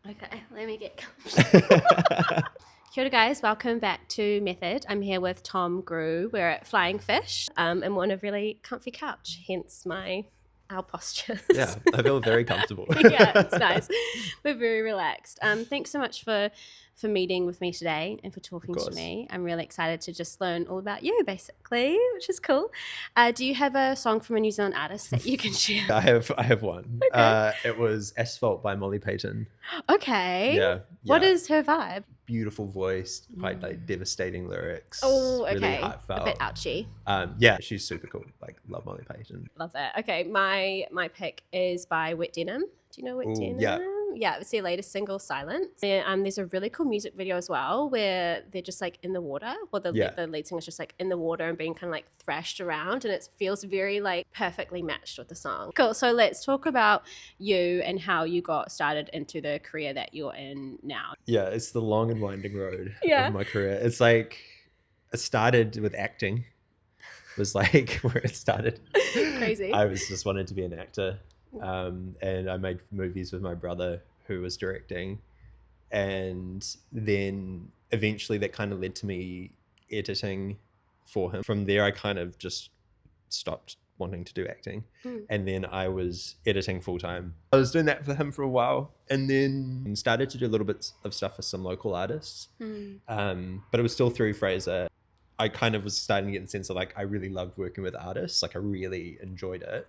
Okay, let me get comfortable. Kia ora guys, welcome back to Method. I'm here with Tom Grut. We're at Flying Fish and we're on a really comfy couch, hence our postures. Yeah, I feel very comfortable. Yeah, it's nice. We're very relaxed. Thanks so much for meeting with me today and for talking to me. I'm really excited to just learn all about you, basically, which is cool. Do you have a song from a New Zealand artist that you can share? I have one. Okay. It was Asphalt by Molly Payton. Okay. Yeah. What is her vibe? Beautiful voice, quite like devastating lyrics. Oh, okay. Really heartfelt. A bit ouchy. Yeah, she's super cool. Like, love Molly Payton. Love that. Okay, my pick is by Wet Denim. Do you know Wet Denim? Yeah. Yeah, it's their latest single, Silence. There's a really cool music video as well where they're just like in the water. Well, the lead singer's just like in the water and being kind of like thrashed around, and it feels very like perfectly matched with the song. Cool. So let's talk about you and how you got started into the career that you're in now. Yeah, it's the long and winding road of my career. It's like it started with acting. Was like where it started. Crazy. I was just wanted to be an actor. And I made movies with my brother who was directing, and then eventually that kind of led to me editing for him. From there I kind of just stopped wanting to do acting, and then I was editing full-time. I was doing that for him for a while, and then started to do a little bit of stuff for some local artists, but it was still through Fraser. I kind of was starting to get the sense of like I really loved working with artists, like I really enjoyed it.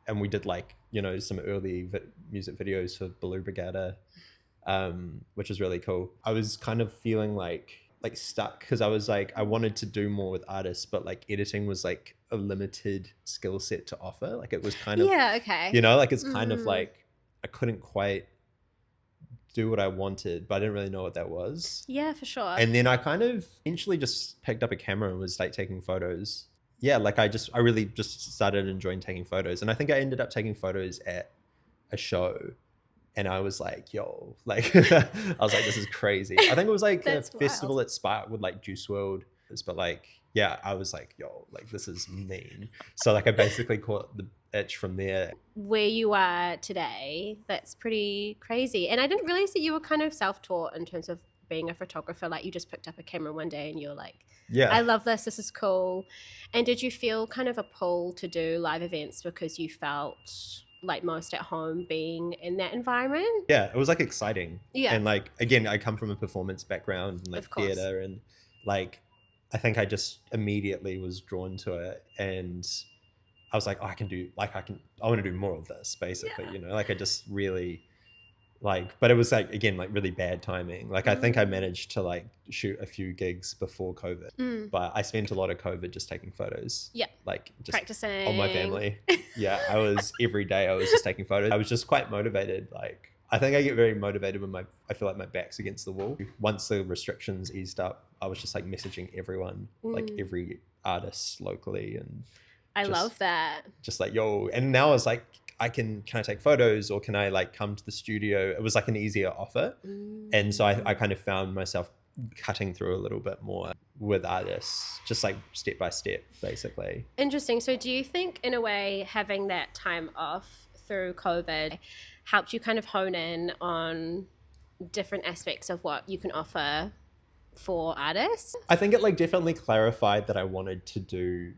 And we did like, you know, some early music videos for Baloo Brigada, which is really cool. I was kind of feeling like stuck because I was like, I wanted to do more with artists, but like editing was like a limited skill set to offer. Like it was kind of, you know, like it's kind of like I couldn't quite do what I wanted, but I didn't really know what that was. Yeah, for sure. And then I kind of eventually just picked up a camera and was like taking photos. Yeah, like I really just started enjoying taking photos. And I think I ended up taking photos at a show, and I was like, yo, like, I was like, this is crazy. I think it was like a festival at Spark with like Juice WRLD. But like, yeah, I was like, yo, like this is mean. So like I basically caught the itch from there. Where you are today, that's pretty crazy. And I didn't realize that you were kind of self-taught in terms of being a photographer. Like you just picked up a camera one day and you're like, yeah, I love this is cool. And did you feel kind of a pull to do live events because you felt like most at home being in that environment? Yeah, it was like exciting. Yeah. And like, again, I come from a performance background and like theater, and like I think I just immediately was drawn to it, and I was like, oh, I want to do more of this basically, you know, like I just really like, but it was like, again, like really bad timing. Like I think I managed to like shoot a few gigs before COVID, but I spent a lot of COVID just taking photos. Yeah. Like just practicing on my family. Yeah. I was every day I was just taking photos. I was just quite motivated. Like I think I get very motivated when I feel like my back's against the wall. Once the restrictions eased up, I was just like messaging everyone, like every artist locally, and I love that. Just like, yo, and now I was like, can I take photos, or can I like come to the studio? It was like an easier offer. And so I kind of found myself cutting through a little bit more with artists, just like step by step, basically. Interesting. So do you think in a way having that time off through COVID helped you kind of hone in on different aspects of what you can offer for artists? I think it like definitely clarified that I wanted to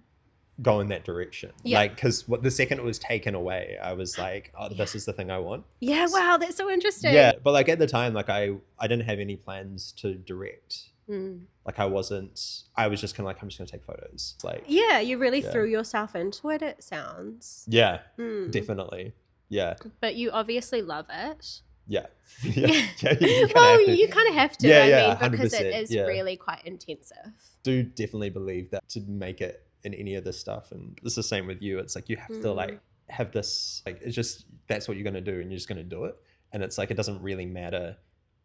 go in that direction. Like, because the second it was taken away, I was like, oh, this is the thing I want. Yeah, wow, that's so interesting. Yeah, but like at the time, like I didn't have any plans to direct. Like I was just kind of like, I'm just gonna take photos. It's like, yeah, you really threw yourself into it, it sounds. Yeah, definitely. Yeah. But you obviously love it. Yeah. You kind of have to. Yeah, I mean, because 100%, it is really quite intensive. Do definitely believe that to make it in any of this stuff, and it's the same with you, it's like you have to like have this, like it's just, that's what you're going to do and you're just going to do it, and it's like it doesn't really matter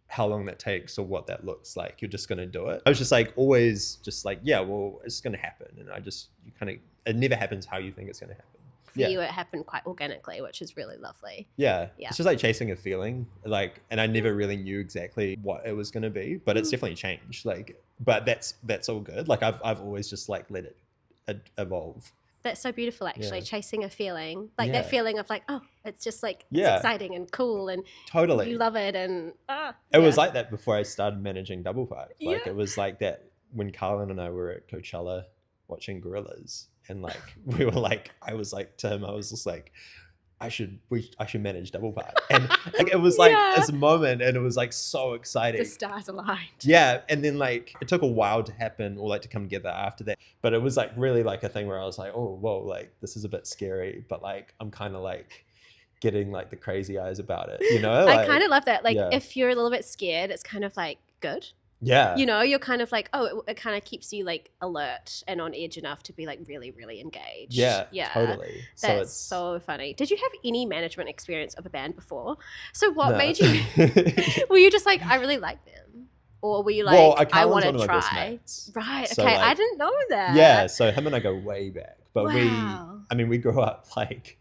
how long that takes or what that looks like, you're just going to do it. I was just like always just like, yeah, well, it's going to happen, and it never happens how you think it's going to happen. For you, it happened quite organically, which is really lovely. Yeah. It's just like chasing a feeling, like, and I never really knew exactly what it was going to be, but it's definitely changed. Like, but that's all good. Like I've always just like let it evolve. That's so beautiful, actually, Yeah. chasing a feeling. Like that feeling of like, oh, it's just like, it's Yeah. exciting and cool and Totally. you love it. And it was like that before I started managing Double Park. Like Yeah. it was like that when Carlin and I were at Coachella watching Gorillaz, and like we were like, I was like to him, I was just like, I should manage Double Park. And like it was like this moment, and it was like so exciting. The stars aligned. Yeah. And then like it took a while to happen, or like to come together after that. But it was like really like a thing where I was like, oh whoa, like this is a bit scary, but like I'm kind of like getting like the crazy eyes about it, you know? Like, I kind of love that. Like if you're a little bit scared, it's kind of like good. Yeah. You know, you're kind of like, oh, it kind of keeps you like alert and on edge enough to be like really, really engaged. Yeah, totally. That's so funny. Did you have any management experience of a band before? So what made you, were you just like, I really like them? Or were you like, I want to try? Right, so okay, like, I didn't know that. Yeah, so him and I go way back. But wow. we grew up like,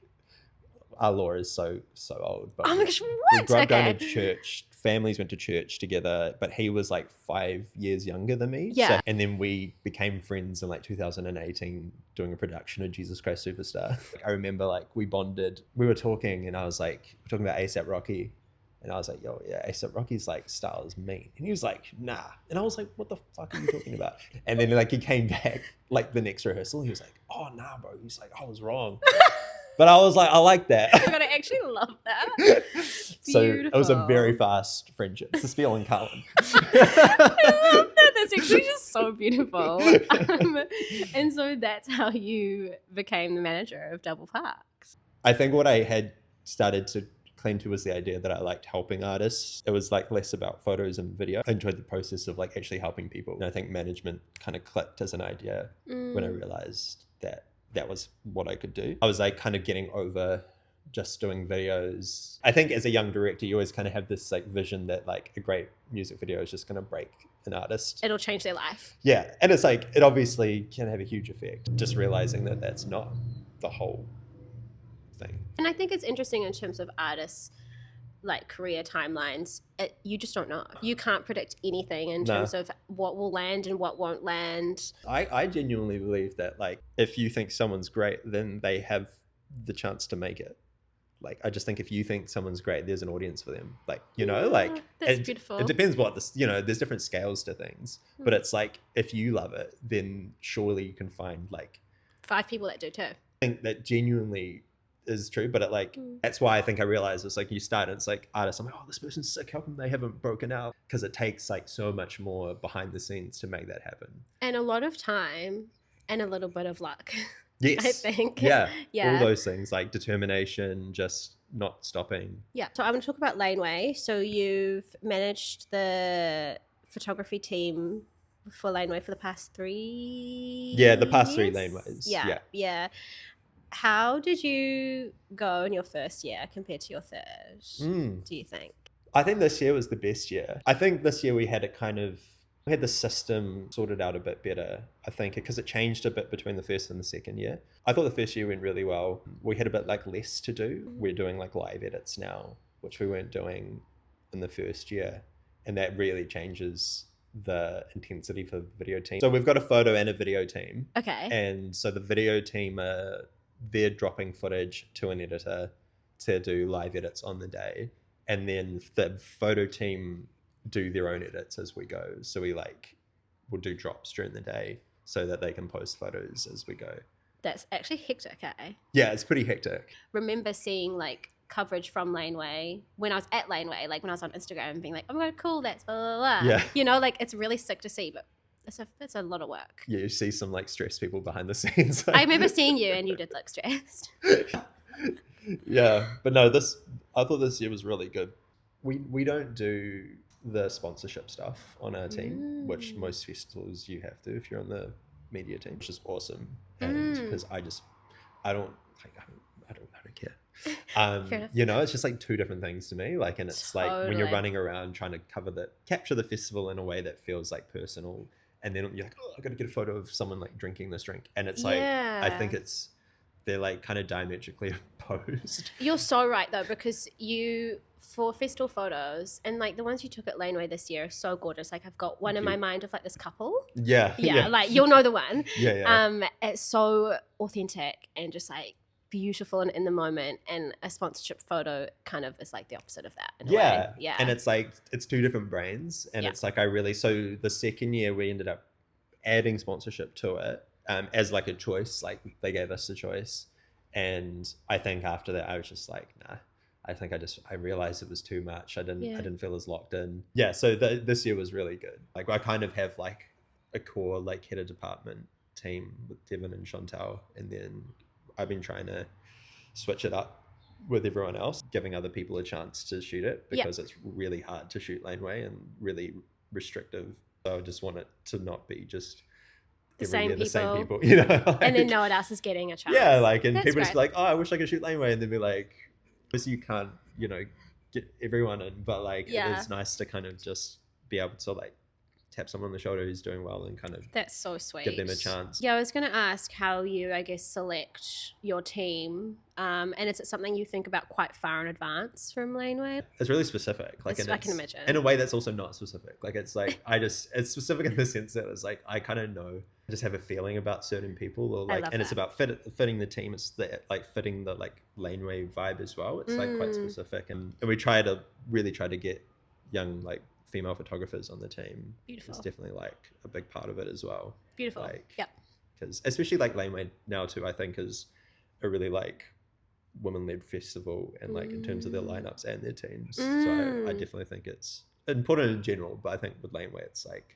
our law is so old. But oh my gosh, what? We grew up going to church. Families went to church together, but he was like 5 years younger than me. Yeah. And then we became friends in like 2018 doing a production of Jesus Christ Superstar. I remember like we bonded, we were talking and I was like, we're talking about A$AP Rocky. And I was like, yo, yeah, A$AP Rocky's like style is mean. And he was like, nah. And I was like, what the fuck are you talking about? And then like he came back like the next rehearsal. He was like, oh, nah, bro. He's like, I was wrong. But I was like, I like that. Oh my God, I actually love that. So it was a very fast friendship. It's the Spiel and Carlin. I love that. That's actually just so beautiful. And so that's how you became the manager of Double Parks. I think what I had started to cling to was the idea that I liked helping artists. It was like less about photos and video. I enjoyed the process of like actually helping people. And I think management kind of clicked as an idea when I realized that that was what I could do. I was like kind of getting over just doing videos. I think as a young director, you always kind of have this like vision that like a great music video is just going to break an artist. It'll change their life. Yeah. And it's like, it obviously can have a huge effect. Just realizing that that's not the whole thing. And I think it's interesting in terms of artists, like career timelines, you just don't know. You can't predict anything in terms of what will land and what won't land. I genuinely believe that like if you think someone's great, then they have the chance to make it. Like I just think if you think someone's great, there's an audience for them. Like, you know, like that's beautiful. It depends what this, you know, there's different scales to things. But it's like if you love it, then surely you can find like 5 people that do too. I think that genuinely is true, but it like that's why I think I realized it's like you start and it's like artists, I'm like, oh, this person's sick, how come they haven't broken out? Because it takes like so much more behind the scenes to make that happen, and a lot of time and a little bit of luck. Yes, I think yeah all those things like determination, just not stopping. So I'm going to talk about Laneway. So you've managed the photography team for Laneway for the past 3 years? The past 3 Laneways. Yeah. How did you go in your first year compared to your third, do you think? I think this year was the best year. I think this year we had the system sorted out a bit better, I think, because it changed a bit between the first and the second year. I thought the first year went really well. We had a bit like less to do. We're doing like live edits now, which we weren't doing in the first year. And that really changes the intensity for the video team. So we've got a photo and a video team. Okay. And so the video team they're dropping footage to an editor to do live edits on the day. And then the photo team do their own edits as we go. So we'll do drops during the day so that they can post photos as we go. That's actually hectic, eh? Yeah, it's pretty hectic. Remember seeing like coverage from Laneway when I was at Laneway, like when I was on Instagram and being like, oh my God, cool, that's blah, blah, blah. Yeah. You know, like it's really sick to see, but it's a lot of work. Yeah, you see some like stressed people behind the scenes. I remember seeing you and you did look stressed. Yeah, but no, I thought this year was really good. We don't do the sponsorship stuff on our team, which most festivals you have to if you're on the media team, which is awesome. And because I don't care. You know, it's just like 2 different things to me. Like, and it's like when you're running around trying to capture the festival in a way that feels like personal, and then you're like, oh, I got to get a photo of someone like drinking this drink, and it's like I think it's they're like kind of diametrically opposed. You're so right though, because for festival photos and like the ones you took at Laneway this year are so gorgeous. Like I've got one in my mind of like this couple. Yeah. Like you'll know the one. Yeah. It's so authentic and just like beautiful and in the moment, and a sponsorship photo kind of is like the opposite of that in a way. Yeah. And it's like it's two different brains, and it's like so the second year we ended up adding sponsorship to it as like a choice, like they gave us the choice, and I think after that I was just like, nah, I think I realized it was too much. I didn't feel as locked in. So this year was really good. Like I kind of have like a core like head of department team with Devin and Chantal, and then I've been trying to switch it up with everyone else, giving other people a chance to shoot it, because it's really hard to shoot Laneway and really restrictive. So I just want it to not be just the same people, you know, like, and then no one else is getting a chance. Yeah, like, and people just be like, oh, I wish I could shoot Laneway, and then be like, obviously you can't, you know, get everyone in, but like it is nice to kind of just be able to like tap someone on the shoulder who's doing well and kind of that's so sweet, give them a chance. I was going to ask how you, I guess, select your team, and is it something you think about quite far in advance from Laneway? It's really specific, like, I can imagine, in a way that's also not specific. Like it's like it's specific in the sense that it's like I kind of know, I just have a feeling about certain people, or like, and it's about fitting the team. It's like fitting the like Laneway vibe as well. It's like quite specific, and we try to get young like female photographers on the team. Beautiful. It's definitely like a big part of it as well. Beautiful. Like, yeah. Because especially like Laneway now too, I think is a really like women-led festival, and like in terms of their lineups and their teams. So I definitely think it's important in general, but I think with Laneway it's like,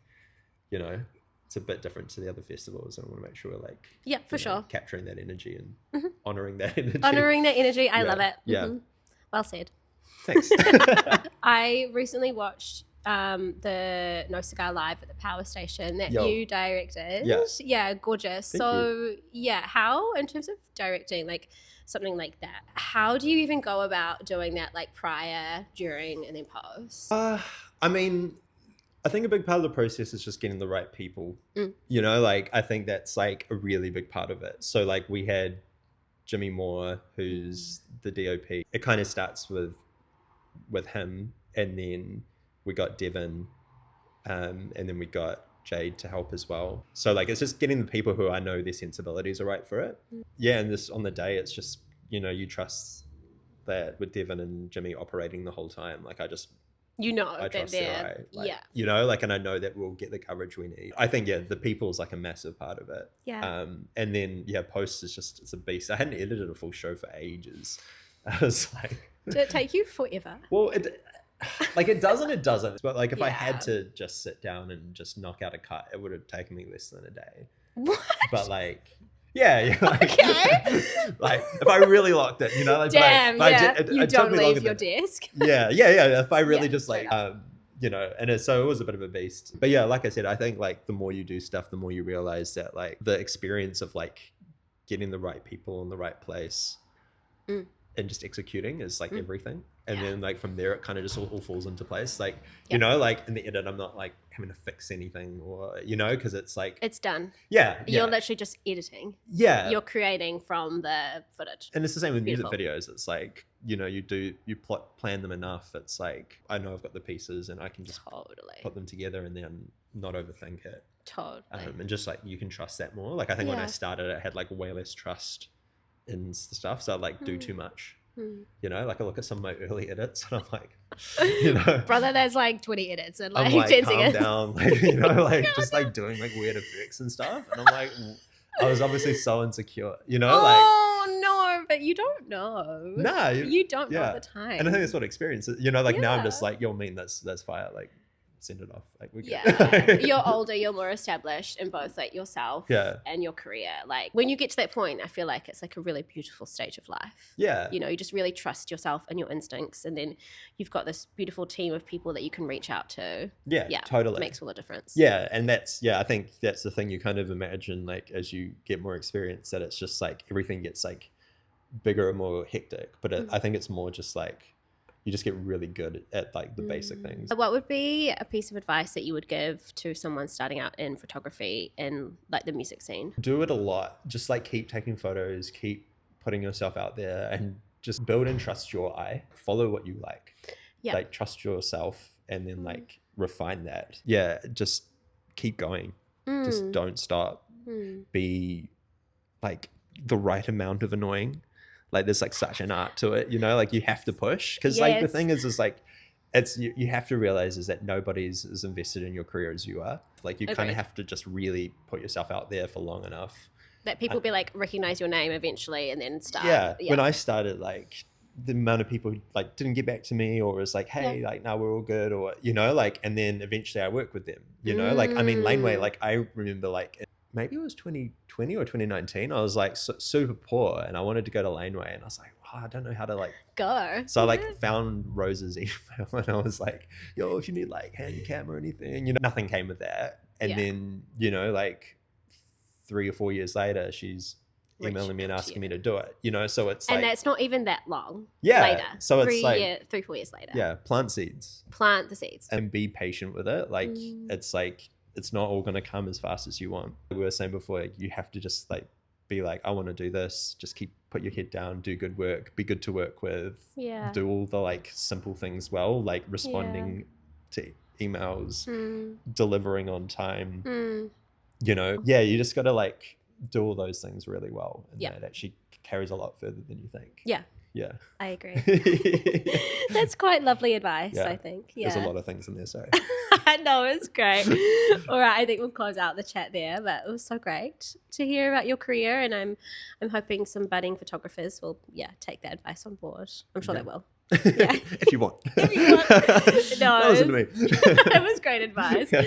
you know, it's a bit different to the other festivals, and I want to make sure we're like, for sure, capturing that energy and honoring that energy. I love it. Well said. Thanks. I recently watched the No Cigar Live at the Power Station that you directed. Yeah, gorgeous. Thank you. How, in terms of directing like something like that, how do you even go about doing that, like prior, during, and then post? I mean, I think a big part of the process is just getting the right people. You know, like I think that's like a really big part of it. So like we had Jimmy Moore, who's the DOP. It kind of starts with him, and then we got Devin, and then we got Jade to help as well. So like it's just getting the people who I know their sensibilities are right for it. And this on the day, it's just, you know, you trust that with Devin and Jimmy operating the whole time. Like I trust they're right. Like, you know, like, and I know that we'll get the coverage we need. I think the people's like a massive part of it. And then post is just, it's a beast. I hadn't edited a full show for ages. I was like, did it take you forever? Well, it doesn't. But like if I had to just sit down and just knock out a cut, it would have taken me less than a day. What? But like, like, okay. Like if I really locked it, you know, like, you don't leave your desk. If I really just like, you know, and so it was a bit of a beast. But yeah, like I said, I think like the more you do stuff, the more you realize that like the experience of like getting the right people in the right place and just executing is like everything. And then like from there, it kind of just all falls into place. Like, you know, like in the edit, I'm not like having to fix anything or, you know, because it's like, it's done. Yeah. You're literally just editing. Yeah. You're creating from the footage. And it's the same with music videos. It's like, you know, you plan them enough. It's like, I know I've got the pieces and I can just put them together and then not overthink it. Totally. And just like, you can trust that more. Like I think when I started, I had like way less trust in the stuff. So I'd like do too much. You know, like I look at some of my early edits and I'm like, you know, brother, there's like 20 edits and like, I'm like, calm down, like, you know, like just like doing like weird effects and stuff. And I'm like, I was obviously so insecure, you know, no, but you don't know. No, you don't know at the time. And I think that's what experience is, you know, like now I'm just like, that's fire, like send it off, like we get You're older, you're more established in both like yourself and your career. Like when you get to that point, I feel like it's like a really beautiful stage of life. You know, you just really trust yourself and your instincts, and then you've got this beautiful team of people that you can reach out to. Totally, it makes all the difference. And that's I think that's the thing you kind of imagine, like as you get more experience, that it's just like everything gets like bigger and more hectic, but I think it's more just like you just get really good at like the basic things. What would be a piece of advice that you would give to someone starting out in photography in like the music scene? Do it a lot. Just like keep taking photos, keep putting yourself out there and just build and trust your eye. Follow what you like. Yeah. Like trust yourself and then like refine that. Yeah, just keep going. Just don't stop. Be like the right amount of annoying. Like there's like such an art to it, you know, like you have to push because like the thing is like it's you have to realize is that nobody's as invested in your career as you are. Like you kind of have to just really put yourself out there for long enough that people be like recognize your name eventually and then start. Yeah. When I started, like the amount of people who like didn't get back to me or was like, hey, like no, we're all good, or you know, like, and then eventually I worked with them, you know, like I mean laneway, like I remember like maybe it was 2020 or 2019, I was like super poor and I wanted to go to laneway and I was like, oh, I don't know how to like go. So I like found Rose's email and I was like, yo, if you need like handicap or anything, you know, nothing came with that. And then, you know, like 3 or 4 years later, she's emailing me and asking me to do it, you know, so it's and like, that's not even that long later. So it's 3-4 years later. Yeah, plant seeds. Plant the seeds. And be patient with it. Like it's like, it's not all going to come as fast as you want. We were saying before, like, you have to just like be like, I want to do this. Just put your head down, do good work, be good to work with. Yeah. Do all the like simple things well, like responding to emails, delivering on time. You know, you just got to like do all those things really well. And that actually carries a lot further than you think. Yeah. Yeah. I agree. That's quite lovely advice, I think. Yeah. There's a lot of things in there, sorry. I know, it's great. All right, I think we'll close out the chat there, but it was so great to hear about your career, and I'm hoping some budding photographers will take that advice on board. I'm sure they will. Yeah. If you want. If you want. No, listen to me. It was great advice. Yeah.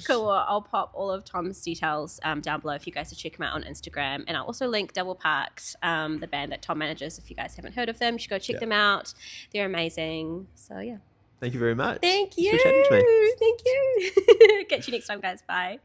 Cool. Well, I'll pop all of Tom's details down below if you guys to check him out on Instagram, and I'll also link Double Parked, the band that Tom manages. If you guys haven't heard of them, you should go check them out. They're amazing. So yeah. Thank you very much. Thank you. Thanks for chatting to me. Thank you. Catch you next time, guys. Bye.